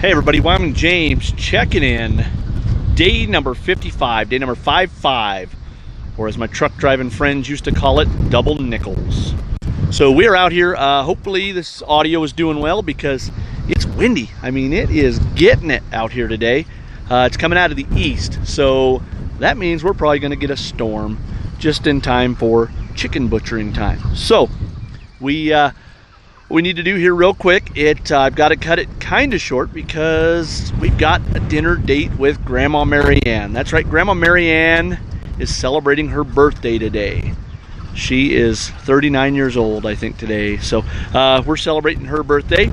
Hey everybody, Wyoming James checking in. Day number 55, day number 55, or as my truck driving friends used to call it, double nickels. So we're out here, hopefully this audio is doing well because it's windy. I mean, it is getting it out here today. It's coming out of the east, so that means we're probably gonna get a storm just in time for chicken butchering time. So we need to do here real quick, I've got to cut it kind of short because we've got a dinner date with Grandma Marianne. That's right, Grandma Marianne is celebrating her birthday today. She is 39 years old, I think, today. So we're celebrating her birthday.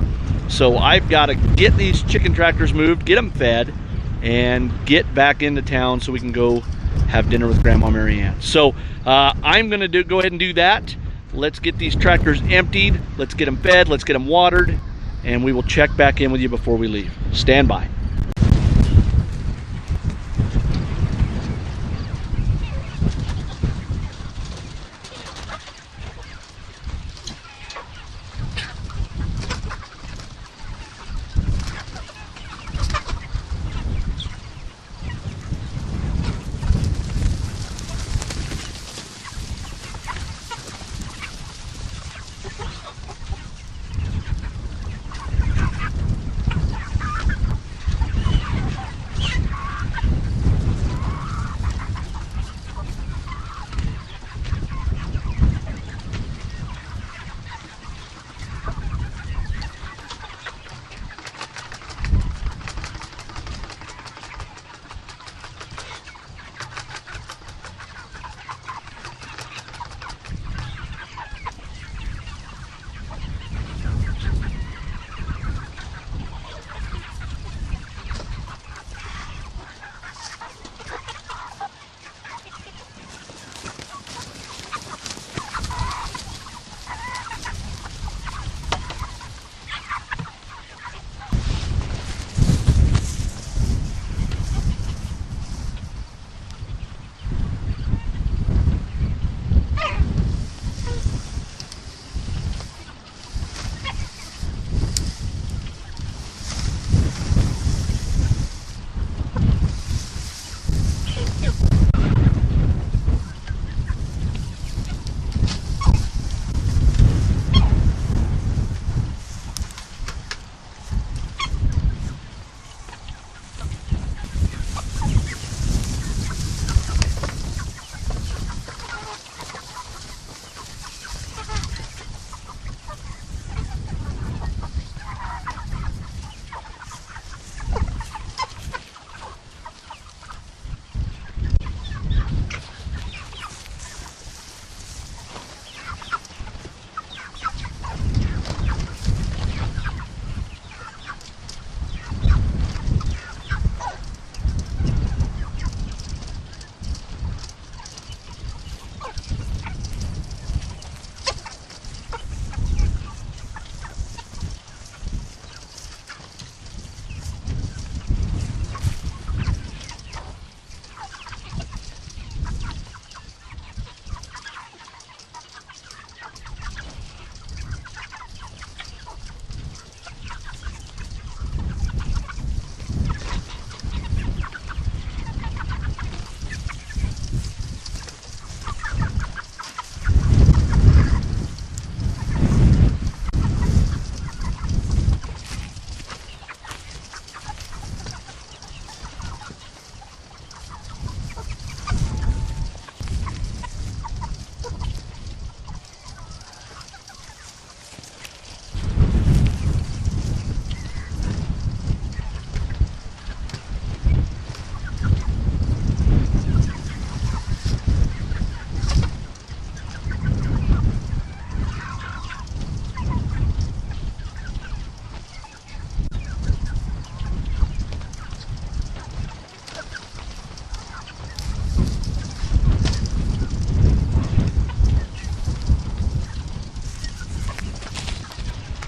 So I've got to get these chicken tractors moved, get them fed, and get back into town so we can go have dinner with Grandma Marianne. So I'm going to go ahead and do that. Let's get these tractors emptied, let's get them fed, let's get them watered, and we will check back in with you before we leave. Stand by.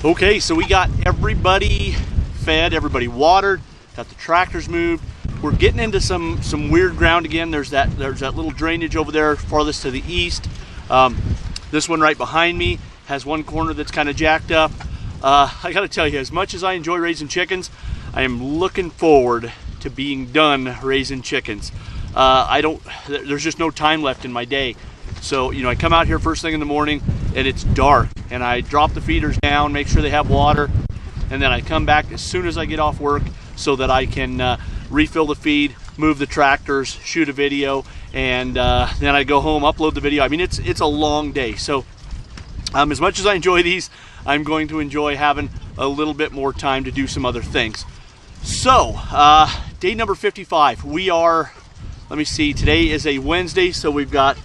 Okay, so we got everybody fed, everybody watered, got the tractors moved. We're getting into some weird ground again. There's that little drainage over there farthest to the east. This one right behind me has one corner that's kind of jacked up. I gotta tell you, as much as I enjoy raising chickens, I am looking forward to being done raising chickens. There's just no time left in my day. So, you know, I come out here first thing in the morning and it's dark, and I drop the feeders down, make sure they have water, and then I come back as soon as I get off work so that I can refill the feed, move the tractors, shoot a video, and then I go home, upload the video. I mean, it's a long day. So as much as I enjoy these, I'm going to enjoy having a little bit more time to do some other things. So day number 55, we are, let me see, today is a Wednesday, so we've got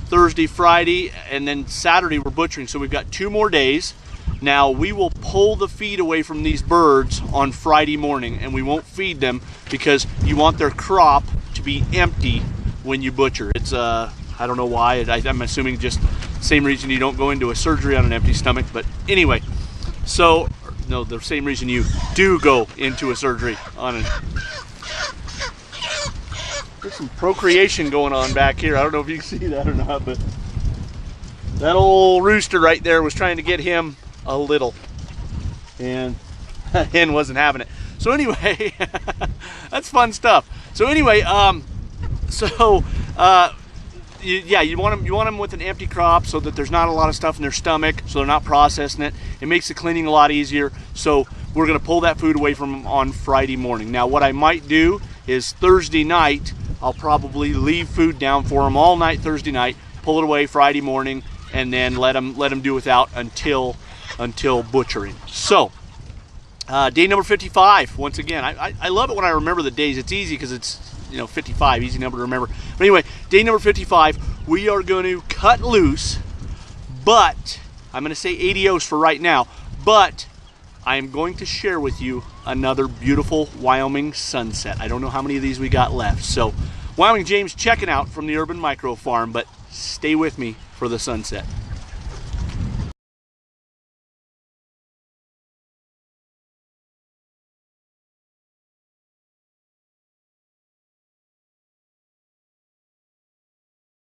Thursday, Friday, and then Saturday we're butchering. So we've got 2 more days. Now we will pull the feed away from these birds on Friday morning, and we won't feed them because you want their crop to be empty when you butcher. It's I don't know why. I'm assuming just same reason you don't go into a surgery on an empty stomach. But anyway, so no, the same reason you do go into a surgery on an. There's some procreation going on back here. I don't know if you can see that or not, but that old rooster right there was trying to get him a little, and hen wasn't having it. So anyway, that's fun stuff. So anyway, yeah, you want them with an empty crop so that there's not a lot of stuff in their stomach, so they're not processing it. It makes the cleaning a lot easier. So we're going to pull that food away from them on Friday morning. Now what I might do is Thursday night, I'll probably leave food down for them all night Thursday night, pull it away Friday morning, and then let them do without until butchering. So day number 55, once again, I love it when I remember the days. It's easy because it's, you know, 55, easy number to remember. But anyway, day number 55, we are going to cut loose, but I'm going to say adios for right now, but I am going to share with you another beautiful Wyoming sunset. I don't know how many of these we got left. So Wyoming James checking out from the Urban Micro Farm, but stay with me for the sunset.